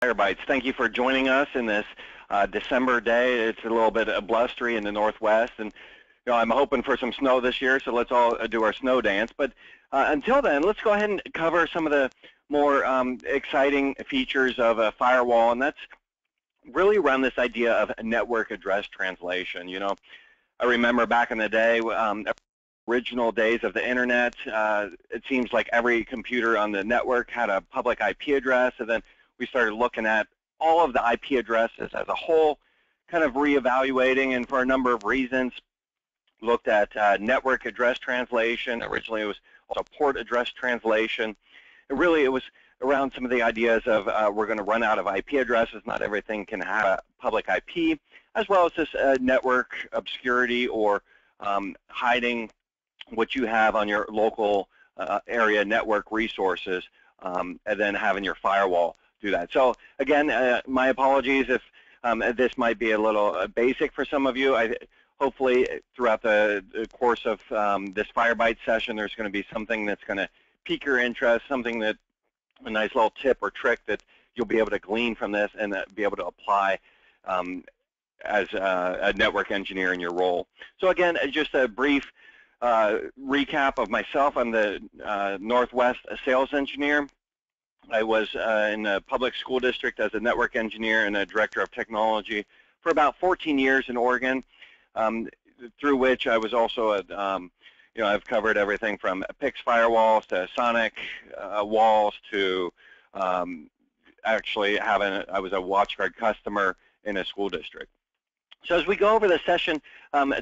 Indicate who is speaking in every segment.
Speaker 1: Firebytes. Thank you for joining us in this December day. It's a little bit blustery in the Northwest, and I'm hoping for some snow this year, so let's all do our snow dance. But until then, let's go ahead and cover some of the more exciting features of a firewall, and that's really around this idea of network address translation. I remember back in the day, original days of the internet, it seems like every computer on the network had a public IP address, and then we started looking at all of the IP addresses as a whole, kind of reevaluating, and for a number of reasons, looked at network address translation. Originally, it was also port address translation. And really, it was around some of the ideas of we're going to run out of IP addresses. Not everything can have a public IP, as well as this network obscurity or hiding what you have on your local area network resources, and then having your firewall do that. So again, my apologies if this might be a little basic for some of you. Hopefully throughout the course of this Firebytes session, there's going to be something that's going to pique your interest, something that a nice little tip or trick that you'll be able to glean from this and be able to apply as a network engineer in your role. So again, just a brief recap of myself. I'm the Northwest sales engineer. I was in the public school district as a network engineer and a director of technology for about 14 years in Oregon, through which I was also I've covered everything from PIX firewalls to Sonic walls to actually I was a Watchguard customer in a school district. So as we go over the session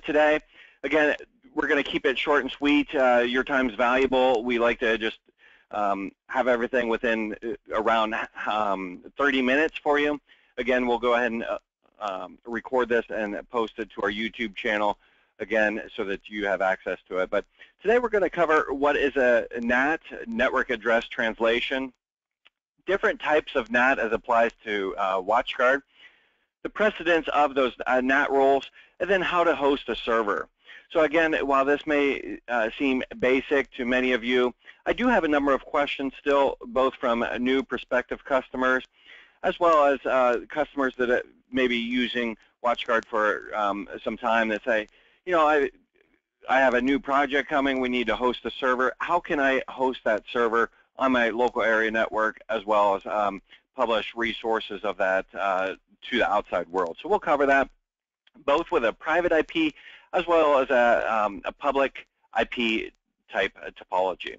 Speaker 1: today, again, we're going to keep it short and sweet. Your time's valuable. We like to just have everything within around 30 minutes for you. Again, we'll go ahead and record this and post it to our YouTube channel, again, so that you have access to it. But today we're going to cover what is a NAT, network address translation, different types of NAT as applies to Watchguard, the precedence of those NAT roles, and then how to host a server. So again, while this may seem basic to many of you, I do have a number of questions still, both from new prospective customers, as well as customers that may be using Watchguard for some time that say, I have a new project coming, we need to host a server. How can I host that server on my local area network, as well as publish resources of that to the outside world? So we'll cover that both with a private IP as well as a public IP type topology.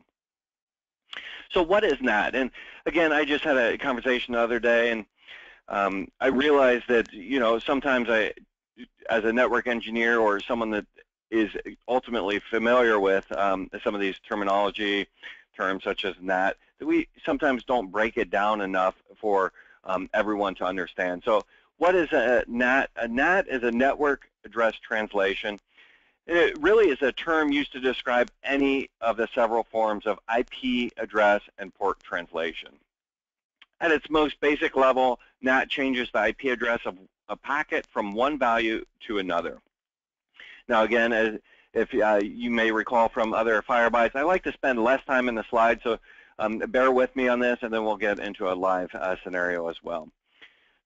Speaker 1: So what is NAT? And again, I just had a conversation the other day, and I realized that sometimes as a network engineer or someone that is ultimately familiar with some of these terminology terms such as NAT, that we sometimes don't break it down enough for everyone to understand. So what is a NAT? A NAT is a network address translation. It really is a term used to describe any of the several forms of IP address and port translation. At its most basic level, NAT changes the IP address of a packet from one value to another. Now again, if you may recall from other Firebytes, I like to spend less time in the slide, so bear with me on this, and then we'll get into a live scenario as well.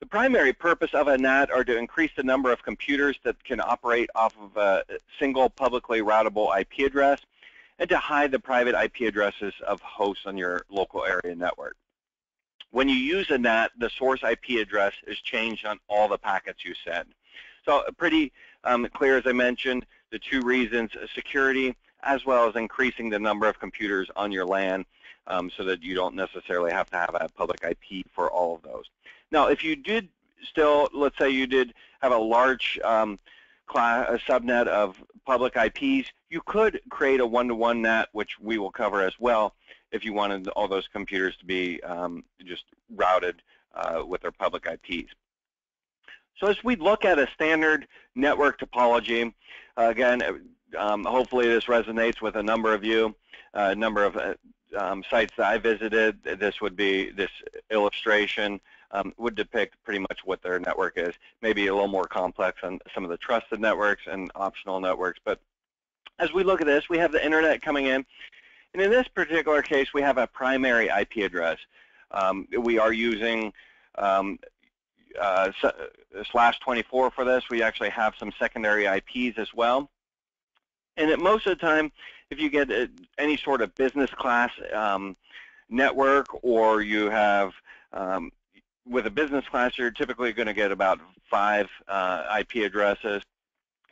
Speaker 1: The primary purpose of a NAT are to increase the number of computers that can operate off of a single publicly routable IP address, and to hide the private IP addresses of hosts on your local area network. When you use a NAT, the source IP address is changed on all the packets you send. So pretty clear, as I mentioned, the two reasons: security, as well as increasing the number of computers on your LAN, so that you don't necessarily have to have a public IP for all of those. Now, if you did still, let's say you did have a large subnet of public IPs, you could create a one-to-one NAT, which we will cover as well, if you wanted all those computers to be just routed with their public IPs. So as we look at a standard network topology, again, hopefully this resonates with a number of you, a number of sites that I visited. This would be, this illustration would depict pretty much what their network is. Maybe a little more complex on some of the trusted networks and optional networks. But as we look at this, we have the internet coming in. And in this particular case, we have a primary IP address. We are using /24 for this. We actually have some secondary IPs as well. And most of the time, if you get any sort of business class network, or you have, with a business class, you're typically going to get about 5 IP addresses,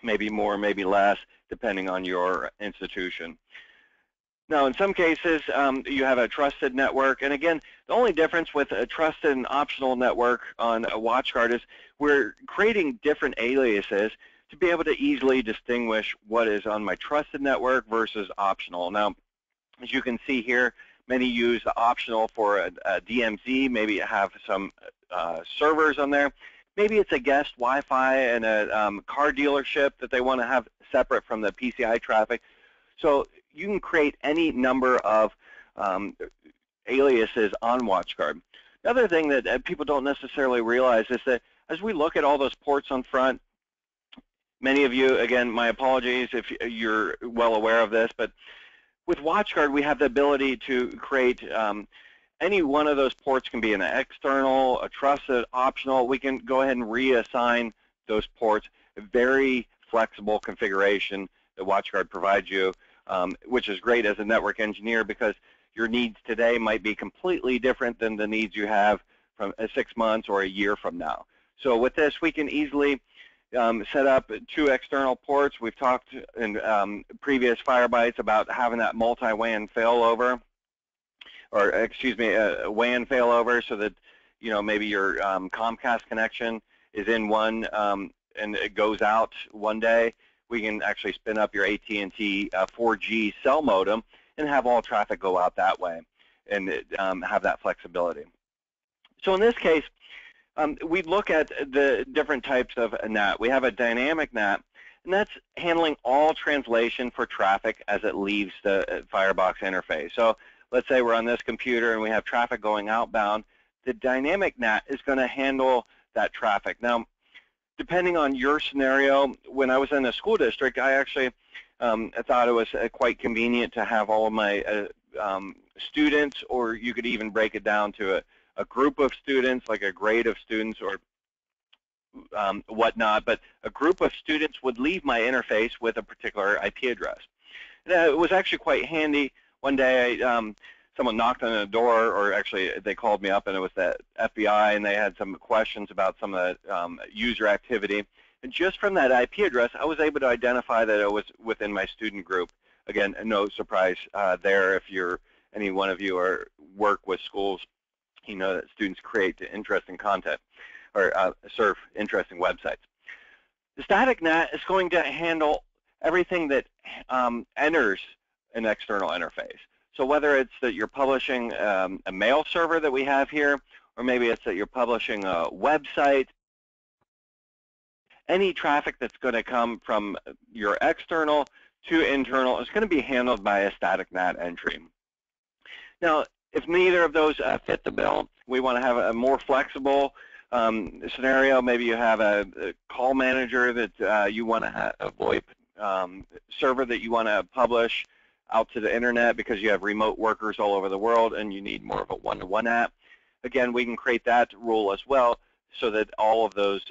Speaker 1: maybe more, maybe less, depending on your institution. Now, in some cases, you have a trusted network, and again, the only difference with a trusted and optional network on a WatchGuard is we're creating different aliases to be able to easily distinguish what is on my trusted network versus optional. Now, as you can see here, many use the optional for a DMZ, maybe have some servers on there. Maybe it's a guest Wi-Fi and a car dealership that they want to have separate from the PCI traffic. So you can create any number of aliases on WatchGuard. The other thing that people don't necessarily realize is that as we look at all those ports on front, many of you, again, my apologies if you're well aware of this, but with WatchGuard, we have the ability to create any one of those ports. Can be an external, a trusted, optional. We can go ahead and reassign those ports. A very flexible configuration that WatchGuard provides you, which is great as a network engineer because your needs today might be completely different than the needs you have from 6 months or a year from now. So with this, we can easily set up 2 external ports. We've talked in previous Firebytes about having that multi-WAN failover, or excuse me, a WAN failover, so that maybe your Comcast connection is in one and it goes out one day. We can actually spin up your AT&T 4G cell modem and have all traffic go out that way, and have that flexibility. So in this case, we look at the different types of NAT. We have a dynamic NAT, and that's handling all translation for traffic as it leaves the Firebox interface. So let's say we're on this computer and we have traffic going outbound. The dynamic NAT is going to handle that traffic. Now, depending on your scenario, when I was in a school district, I actually I thought it was quite convenient to have all of my students, or you could even break it down to a group of students, like a grade of students or whatnot, but a group of students would leave my interface with a particular IP address. And it was actually quite handy. One day, someone knocked on the door, or actually they called me up, and it was the FBI, and they had some questions about some of the user activity. And just from that IP address, I was able to identify that it was within my student group. Again, no surprise there if any one of you work with schools. You know that students create interesting content or serve interesting websites. The static NAT is going to handle everything that enters an external interface. So whether it's that you're publishing a mail server that we have here, or maybe it's that you're publishing a website, any traffic that's going to come from your external to internal is going to be handled by a static NAT entry. Now, if neither of those fit the bill, we want to have a more flexible scenario. Maybe you have a call manager that you want to have a VoIP server that you want to publish out to the internet because you have remote workers all over the world and you need more of a one-to-one app. Again, we can create that rule as well so that all of those,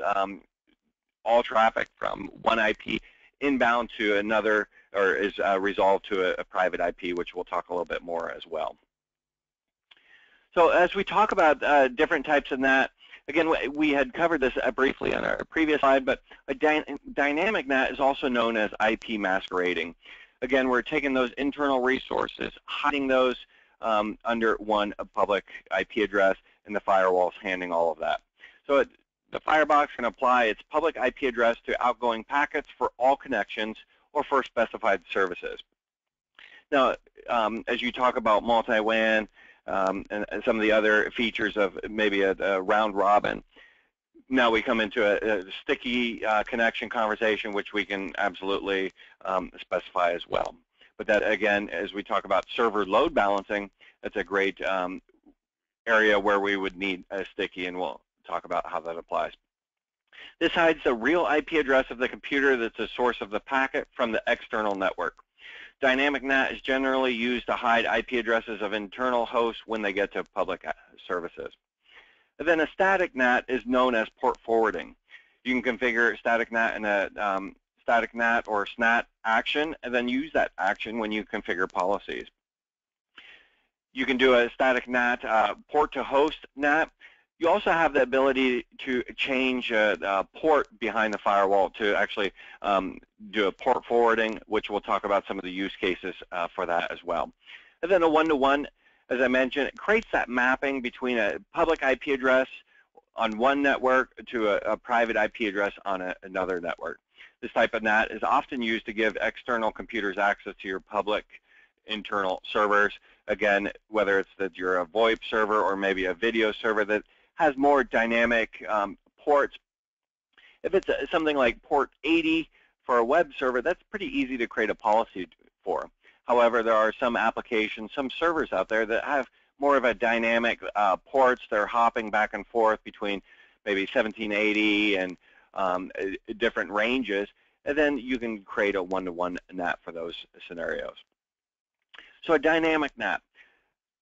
Speaker 1: all traffic from one IP inbound to another, or is resolved to a private IP, which we'll talk a little bit more as well. So as we talk about different types of NAT, again, we had covered this briefly on our previous slide, but a dynamic NAT is also known as IP masquerading. Again, we're taking those internal resources, hiding those under one public IP address, and the firewall's handling all of that. So the Firebox can apply its public IP address to outgoing packets for all connections or for specified services. Now, as you talk about multi-WAN and some of the other features of maybe a round robin, now we come into a sticky connection conversation, which we can absolutely specify as well. But that, again, as we talk about server load balancing, that's a great area where we would need a sticky, and we'll talk about how that applies. This hides the real IP address of the computer that's the source of the packet from the external network. Dynamic NAT is generally used to hide IP addresses of internal hosts when they get to public services. And then a static NAT is known as port forwarding. You can configure static NAT in a static NAT or SNAT action, and then use that action when you configure policies. You can do a static NAT port to host NAT. You also have the ability to change a port behind the firewall to actually do a port forwarding, which we'll talk about some of the use cases for that as well. And then a one-to-one, as I mentioned, it creates that mapping between a public IP address on one network to a private IP address on another network. This type of NAT is often used to give external computers access to your public internal servers. Again, whether it's that you're a VoIP server or maybe a video server that has more dynamic ports. If it's something like port 80 for a web server, that's pretty easy to create a policy for. However, there are some applications, some servers out there that have more of a dynamic ports. They're hopping back and forth between maybe 1780 and different ranges, and then you can create a one-to-one NAT for those scenarios. So a dynamic NAT.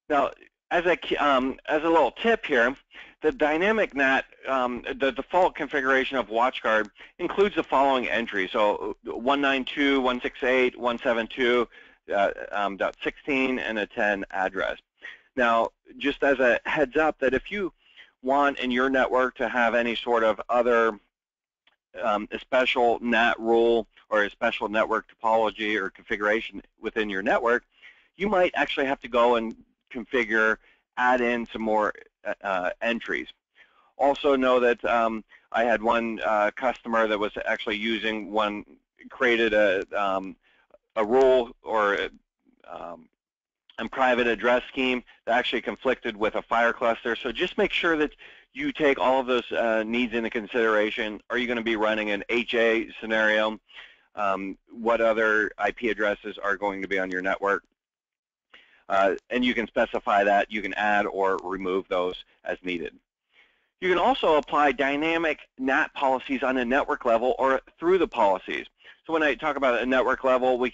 Speaker 1: Now, as a little tip here, the dynamic NAT, the default configuration of WatchGuard includes the following entries. So 192.168.172.16 and a 10 address. Now, just as a heads up, that if you want in your network to have any sort of other a special NAT rule or a special network topology or configuration within your network, you might actually have to go and configure, add in some more entries. Also know that I had one customer that was actually using one, created a rule or a private address scheme that actually conflicted with a fire cluster. So just make sure that you take all of those needs into consideration. Are you going to be running an HA scenario? What other IP addresses are going to be on your network? And you can specify that. You can add or remove those as needed. You can also apply dynamic NAT policies on a network level or through the policies. So when I talk about a network level,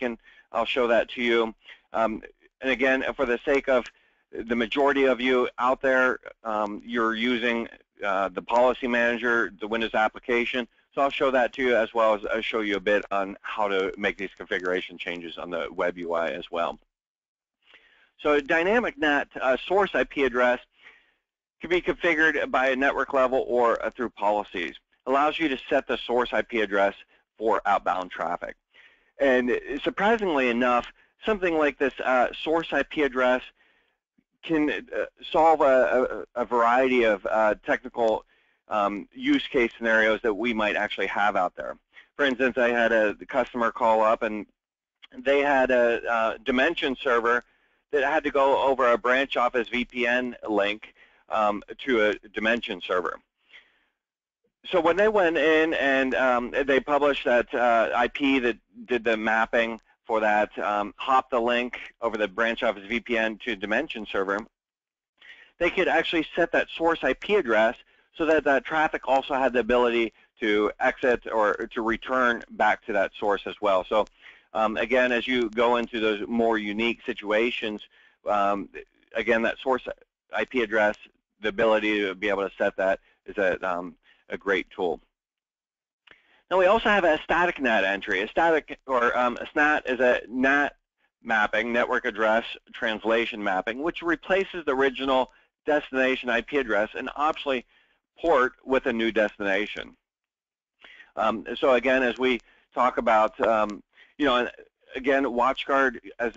Speaker 1: I'll show that to you. And again, for the sake of the majority of you out there, you're using the policy manager, the Windows application. So I'll show that to you, as well as I'll show you a bit on how to make these configuration changes on the web UI as well. So a dynamic NAT source IP address can be configured by a network level or through policies. Allows you to set the source IP address for outbound traffic. And surprisingly enough, something like this source IP address can solve a variety of technical use case scenarios that we might actually have out there. For instance, I had a customer call up, and they had a Dimension server that had to go over a branch office VPN link to a Dimension server. So when they went in and they published that IP that did the mapping for that, hopped the link over the branch office VPN to Dimension server, they could actually set that source IP address so that that traffic also had the ability to exit or to return back to that source as well. So again, as you go into those more unique situations, again, that source IP address, the ability to be able to set that is a great tool. Now we also have a static NAT entry. A static or a SNAT is a NAT mapping, network address translation mapping, which replaces the original destination IP address and optionally port with a new destination. So again, as we talk about, you know, again, WatchGuard as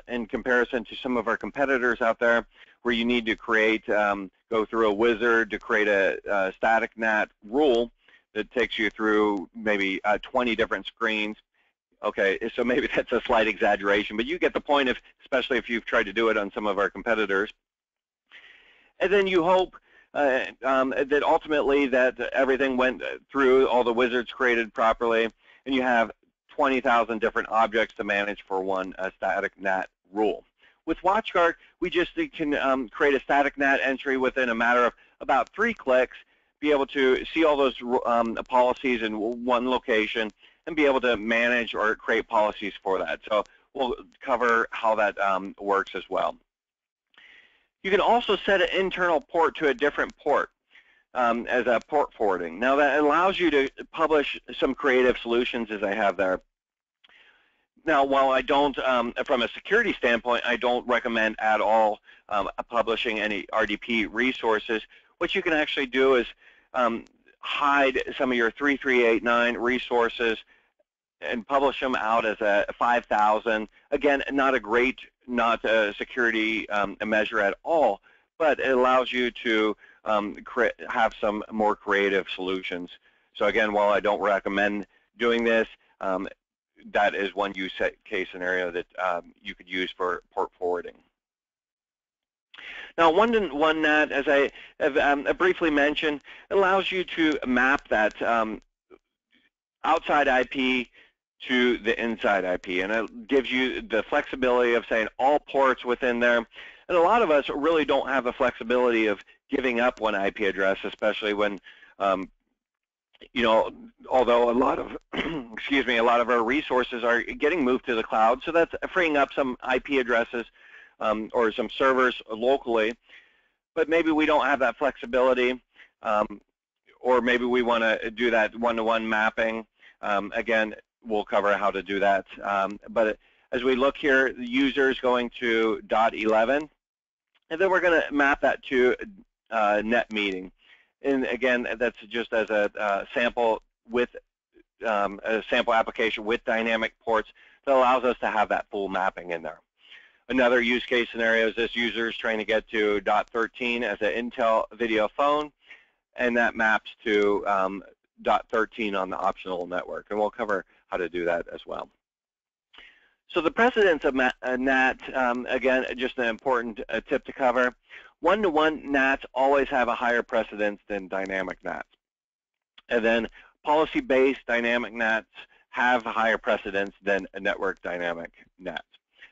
Speaker 1: in comparison to some of our competitors out there, where you need to create, go through a wizard to create a static NAT rule that takes you through maybe 20 different screens. Okay, so maybe that's a slight exaggeration, but you get the point, especially if you've tried to do it on some of our competitors. And then you hope that ultimately that everything went through, all the wizards created properly, and you have 20,000 different objects to manage for one static NAT rule. With WatchGuard, we just can create a static NAT entry within a matter of about 3 clicks, be able to see all those policies in one location, and be able to manage or create policies for that. So we'll cover how that works as well. You can also set an internal port to a different port as a port forwarding. Now that allows you to publish some creative solutions as I have there. Now, while I don't, from a security standpoint, I don't recommend at all publishing any RDP resources. What you can actually do is hide some of your 3389 resources and publish them out as a 5,000. Again, not a security measure at all, but it allows you to have some more creative solutions. So again, while I don't recommend doing this, that is one use case scenario that you could use for port forwarding. Now, one NAT, as I have briefly mentioned, allows you to map that outside IP to the inside IP, and it gives you the flexibility of saying all ports within there. And a lot of us really don't have the flexibility of giving up one IP address, especially when, you know, although a lot of, excuse me, a lot of our resources are getting moved to the cloud, so that's freeing up some IP addresses or some servers locally. But maybe we don't have that flexibility, or maybe we want to do that one-to-one mapping. Again, we'll cover how to do that. But as we look here, the user is going to .11, and then we're going to map that to net meeting. And again, that's just as a sample with a sample application with dynamic ports that allows us to have that full mapping in there. Another use case scenario is this user is trying to get to .13 as an Intel video phone, and that maps to .13 on the optional network, and we'll cover how to do that as well. So the precedence of NAT, again, just an important tip to cover. One-to-one NATs always have a higher precedence than dynamic NATs. And then policy-based dynamic NATs have a higher precedence than a network dynamic NAT.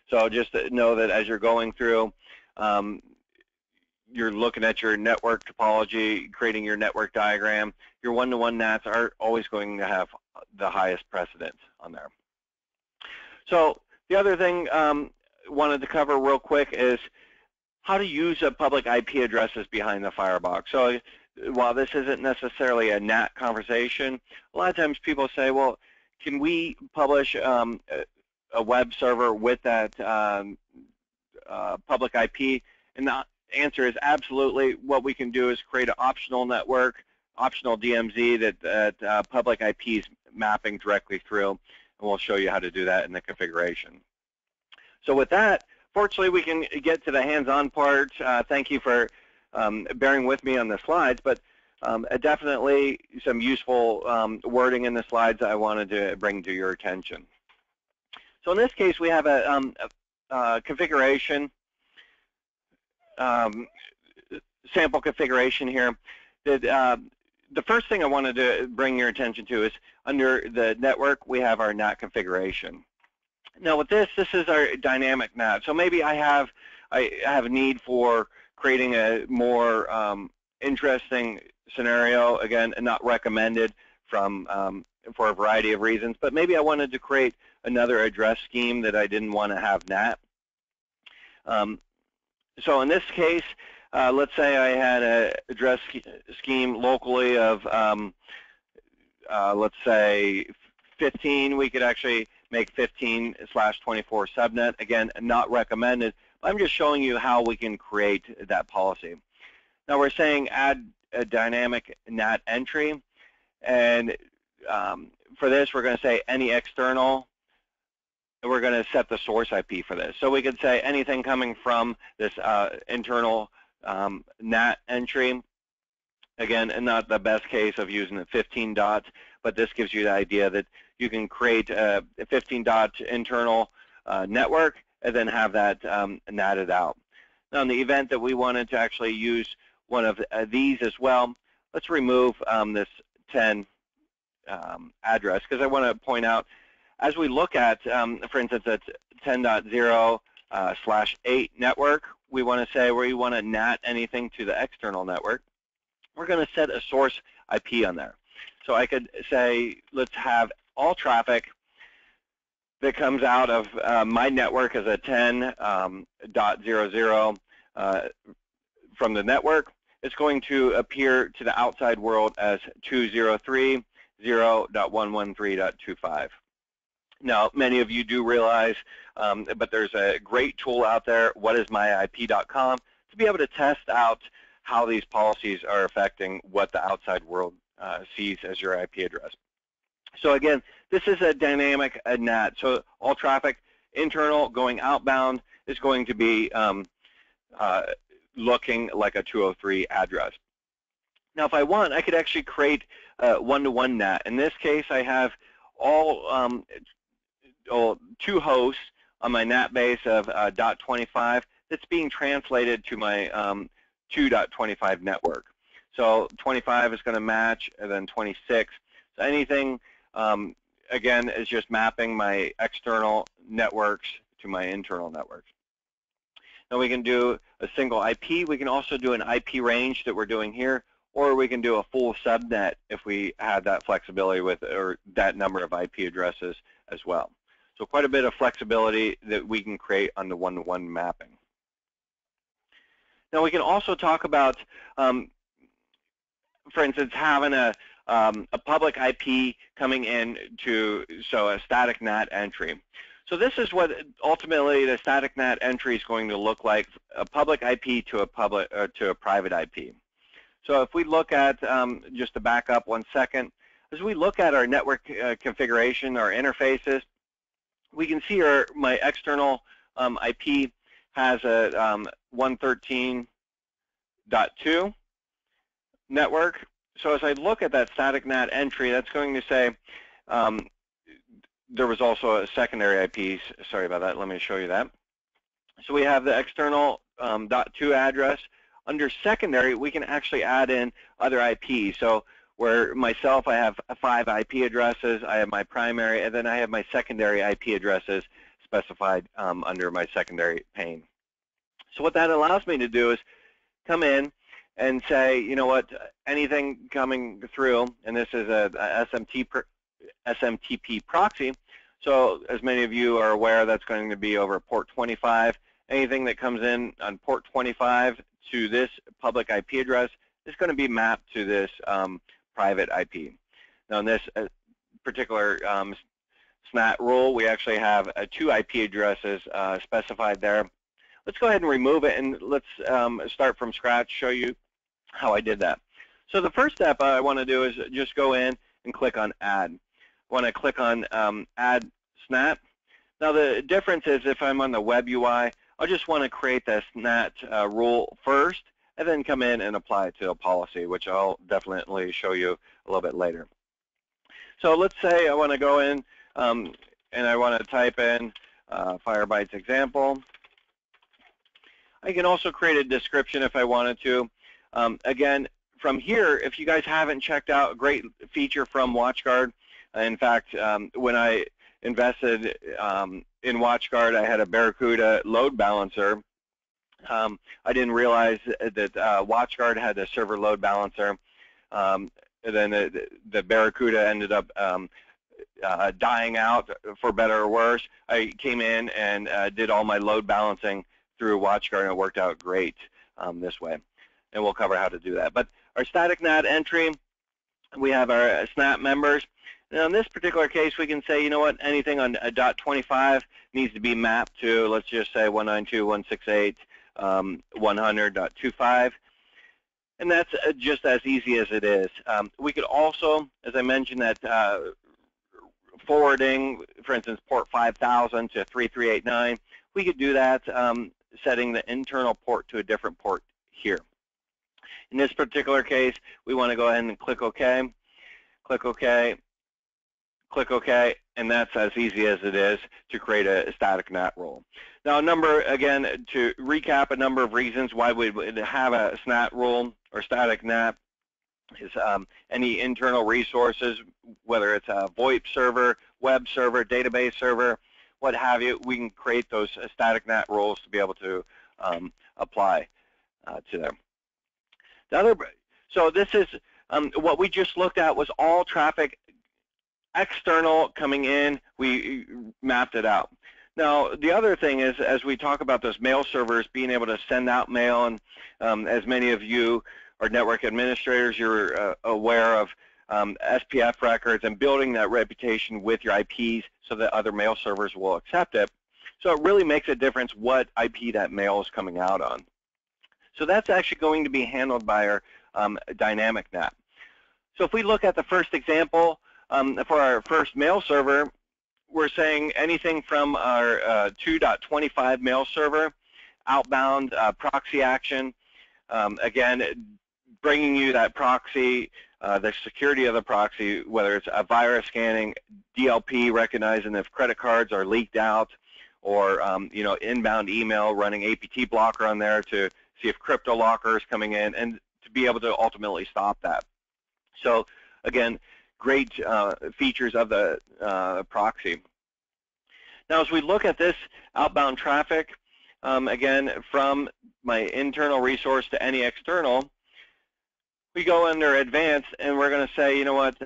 Speaker 1: So just know that as you're going through, you're looking at your network topology, creating your network diagram, your one-to-one NATs are always going to have the highest precedence on there. So the other thing wanted to cover real quick is how to use public IP addresses behind the firebox. So while this isn't necessarily a NAT conversation, a lot of times people say, well, can we publish a web server with that public IP? And the answer is absolutely. What we can do is create an optional network, optional DMZ that public IP is mapping directly through, and we'll show you how to do that in the configuration. So with that, fortunately, we can get to the hands-on part. Thank you for bearing with me on the slides, but definitely some useful wording in the slides that I wanted to bring to your attention. So in this case, we have a configuration, sample configuration here. That the first thing I wanted to bring your attention to is under the network, we have our NAT configuration. Now with this is our dynamic NAT. So maybe I have a need for creating a more interesting scenario. Again, not recommended from for a variety of reasons, but maybe I wanted to create another address scheme that I didn't want to have NAT. So in this case, let's say I had an address scheme locally of, let's say 15. We could actually make 15/24 subnet. Again, not recommended. I'm just showing you how we can create that policy. Now we're saying add a dynamic NAT entry, and for this we're going to say any external, and we're going to set the source IP for this. So we could say anything coming from this internal NAT entry. Again, not the best case of using the 15 dots, but this gives you the idea that you can create a 15 dot internal network and then have that NATed out. Now in the event that we wanted to actually use one of these as well, let's remove this 10 address, because I want to point out, as we look at, for instance, at 10.0/8 network, we want to say where you want to NAT anything to the external network. We're going to set a source IP on there. So I could say, let's have all traffic that comes out of my network as a 10.00 from the network, it's going to appear to the outside world as 203.0.113.25. Now, many of you do realize, but there's a great tool out there, whatismyip.com, to be able to test out how these policies are affecting what the outside world sees as your IP address. So again, this is a dynamic NAT. So all traffic internal going outbound is going to be looking like a 203 address. Now, if I want, I could actually create a one-to-one NAT. In this case, I have all 2 hosts on my NAT base of .25 that's being translated to my 2.25 network. So 25 is going to match, and then 26. So anything, again, is just mapping my external networks to my internal networks. Now we can do a single IP. We can also do an IP range that we're doing here, or we can do a full subnet if we had that flexibility with, or that number of IP addresses as well. So quite a bit of flexibility that we can create on the one-to-one mapping. Now we can also talk about, for instance, having a public IP coming in to, so a static NAT entry. So this is what ultimately the static NAT entry is going to look like, a public IP to a private IP. So if we look at, just to back up 1 second, as we look at our network configuration, our interfaces, we can see my external IP has a 113.2 network. So as I look at that static NAT entry, that's going to say there was also a secondary IP. Sorry about that. Let me show you that. So we have the external .2 address. Under secondary, we can actually add in other IPs. So where myself, I have 5 IP addresses, I have my primary, and then I have my secondary IP addresses specified under my secondary pane. So what that allows me to do is come in and say, you know what, anything coming through, and this is a SMTP proxy, so as many of you are aware, that's going to be over port 25. Anything that comes in on port 25 to this public IP address is going to be mapped to this private IP. Now in this particular SNAT rule, we actually have 2 IP addresses specified there. Let's go ahead and remove it, and let's start from scratch, show you how I did that. So the first step I want to do is just go in and click on Add. I want to click on Add SNAT. Now the difference is if I'm on the web UI, I just want to create the SNAT rule first, and then come in and apply it to a policy, which I'll definitely show you a little bit later. So let's say I want to go in and I want to type in Firebytes example. I can also create a description if I wanted to. Again, from here, if you guys haven't checked out a great feature from Watchguard, in fact, when I invested in Watchguard, I had a Barracuda load balancer. I didn't realize that Watchguard had a server load balancer. And then the Barracuda ended up dying out, for better or worse. I came in and did all my load balancing through Watchguard, and it worked out great this way. And we'll cover how to do that. But our static NAT entry, we have our SNAT members. Now in this particular case, we can say, you know what, anything on a .25 needs to be mapped to, let's just say 192.168.100.25. And that's just as easy as it is. We could also, as I mentioned, that forwarding, for instance, port 5000 to 3389, we could do that setting the internal port to a different port here. In this particular case, we want to go ahead and click OK, click OK, click OK, and that's as easy as it is to create a static NAT rule. Now, again, to recap a number of reasons why we would have a SNAT rule or static NAT is any internal resources, whether it's a VoIP server, web server, database server, what have you, we can create those static NAT rules to be able to apply to them. So this is what we just looked at was all traffic external coming in. We mapped it out. Now, the other thing is, as we talk about those mail servers, being able to send out mail, and as many of you are network administrators, you're aware of SPF records and building that reputation with your IPs so that other mail servers will accept it. So it really makes a difference what IP that mail is coming out on. So that's actually going to be handled by our dynamic NAT. So if we look at the first example for our first mail server, we're saying anything from our 2.25 mail server, outbound proxy action, again, bringing you that proxy, the security of the proxy, whether it's a virus scanning, DLP recognizing if credit cards are leaked out, or you know, inbound email, running APT blocker on there to see if crypto locker is coming in, and to be able to ultimately stop that. So again, great features of the proxy. Now, as we look at this outbound traffic, again, from my internal resource to any external, we go under advanced, and we're going to say, you know what,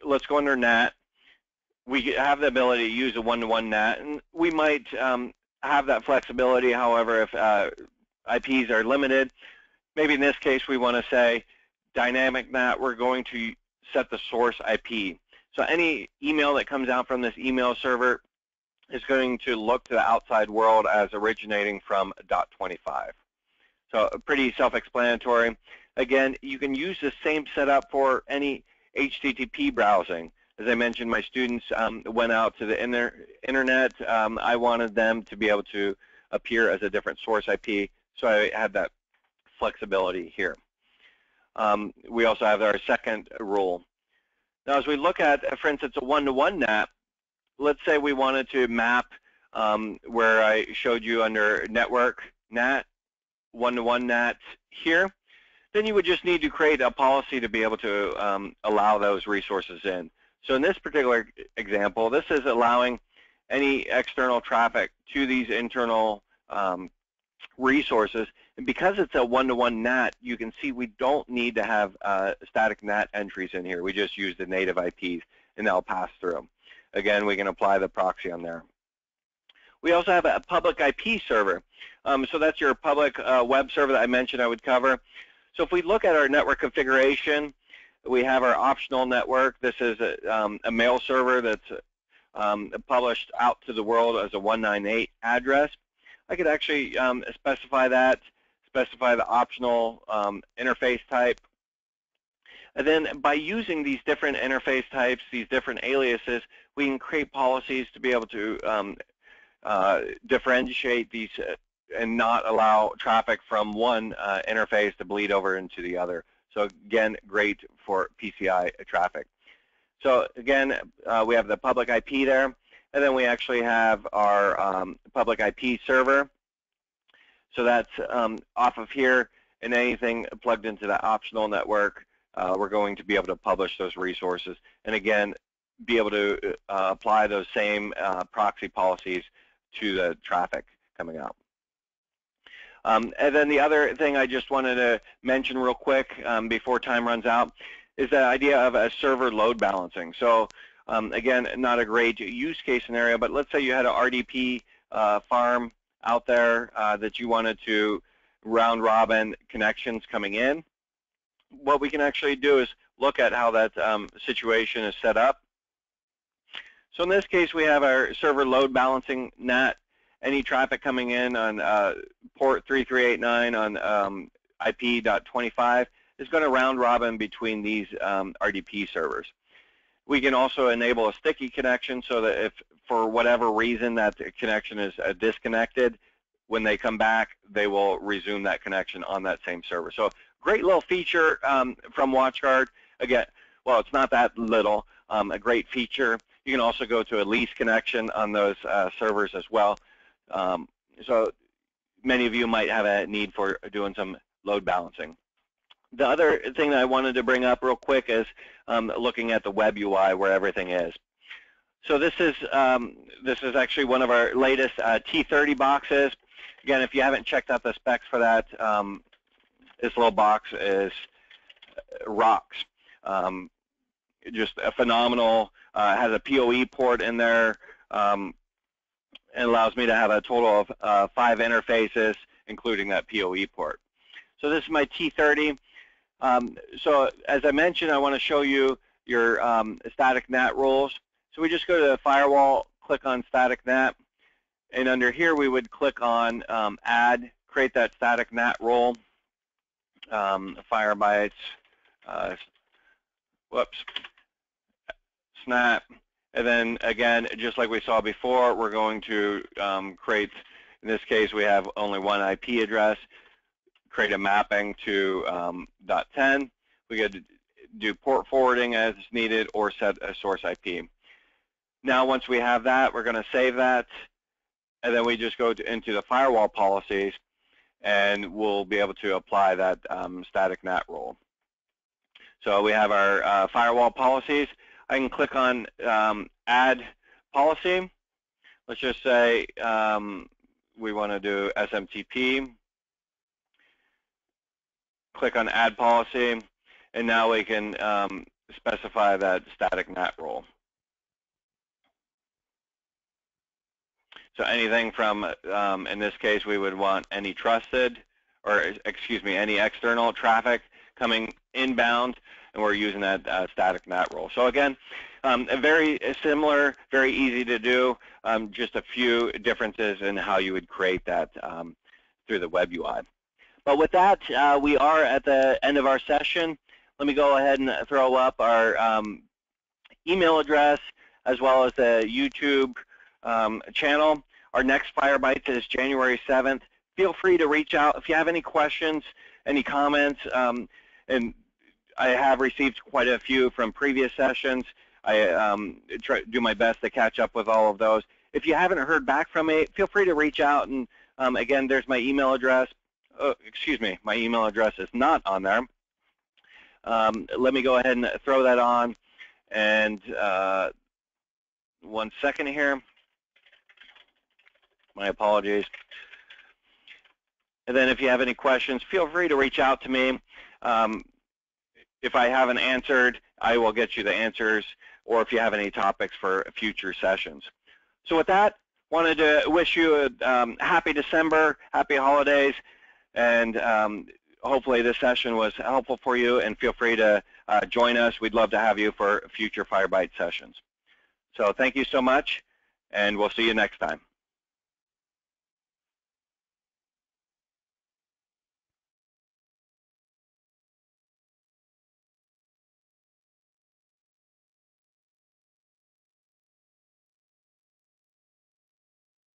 Speaker 1: let's go under NAT. We have the ability to use a one-to-one NAT, and we might have that flexibility. However, if IPs are limited, maybe in this case we want to say dynamic NAT, we're going to set the source IP. So any email that comes out from this email server is going to look to the outside world as originating from .25. So pretty self-explanatory. Again, you can use the same setup for any HTTP browsing. As I mentioned, my students went out to the internet. I wanted them to be able to appear as a different source IP, so I had that flexibility here. We also have our second rule. Now, as we look at, for instance, a one-to-one NAT, let's say we wanted to map where I showed you under network NAT, one-to-one NAT here, then you would just need to create a policy to be able to allow those resources in. So in this particular example, this is allowing any external traffic to these internal resources. And because it's a one-to-one NAT, you can see we don't need to have static NAT entries in here. We just use the native IPs, and they'll pass through. Again, we can apply the proxy on there. We also have a public IP server. So that's your public web server that I mentioned I would cover. So if we look at our network configuration, we have our optional network. This is a mail server that's published out to the world as a 198 address. I could actually specify that, specify the optional interface type. And then by using these different interface types, these different aliases, we can create policies to be able to differentiate these and not allow traffic from one interface to bleed over into the other. So again, great for PCI traffic. So again, we have the public IP there, and then we actually have our public IP server. So that's off of here, and anything plugged into the optional network, we're going to be able to publish those resources. And again, be able to apply those same proxy policies to the traffic coming out. And then the other thing I just wanted to mention real quick before time runs out is the idea of a server load balancing. So again, not a great use case scenario, but let's say you had an RDP farm out there that you wanted to round robin connections coming in. What we can actually do is look at how that situation is set up. So in this case, we have our server load balancing NAT. Any traffic coming in on port 3389 on IP.25 is going to round robin between these RDP servers. We can also enable a sticky connection so that if for whatever reason that connection is disconnected, when they come back, they will resume that connection on that same server. So great little feature from Watchguard. Again, well, it's not that little, a great feature. You can also go to a lease connection on those servers as well. So many of you might have a need for doing some load balancing. The other thing that I wanted to bring up real quick is looking at the web UI where everything is. So this is actually one of our latest T30 boxes. Again, if you haven't checked out the specs for that, this little box is rocks. Just a phenomenal, has a PoE port in there. and allows me to have a total of 5 interfaces, including that PoE port. So this is my T30. So as I mentioned, I want to show you your static NAT rules. So we just go to the firewall, click on static NAT, and under here we would click on add, create that static NAT rule, Firebytes, snap, and then again, just like we saw before, we're going to create, in this case we have only one IP address, create a mapping to .10. We could do port forwarding as needed or set a source IP. Now once we have that, we're going to save that, and then we just go into the firewall policies, and we'll be able to apply that static NAT rule. So we have our firewall policies. I can click on add policy. Let's just say we want to do SMTP. Click on add policy, and now we can specify that static NAT rule. So anything from, in this case, we would want any trusted, or excuse me, any external traffic coming inbound, and we're using that static NAT rule. So again, very similar, very easy to do, just a few differences in how you would create that through the web UI. But with that, we are at the end of our session. Let me go ahead and throw up our email address as well as the YouTube channel. Our next Firebytes is January 7th. Feel free to reach out if you have any questions, any comments, and I have received quite a few from previous sessions. I do my best to catch up with all of those. If you haven't heard back from me, feel free to reach out, and again, there's my email address. Oh, excuse me, my email address is not on there. Let me go ahead and throw that on, and 1 second here. My apologies. And then if you have any questions, feel free to reach out to me. If I haven't answered, I will get you the answers, or if you have any topics for future sessions. So with that, wanted to wish you a happy December, happy holidays, and hopefully this session was helpful for you, and feel free to join us. We'd love to have you for future Firebyte sessions. So thank you so much, and we'll see you next time.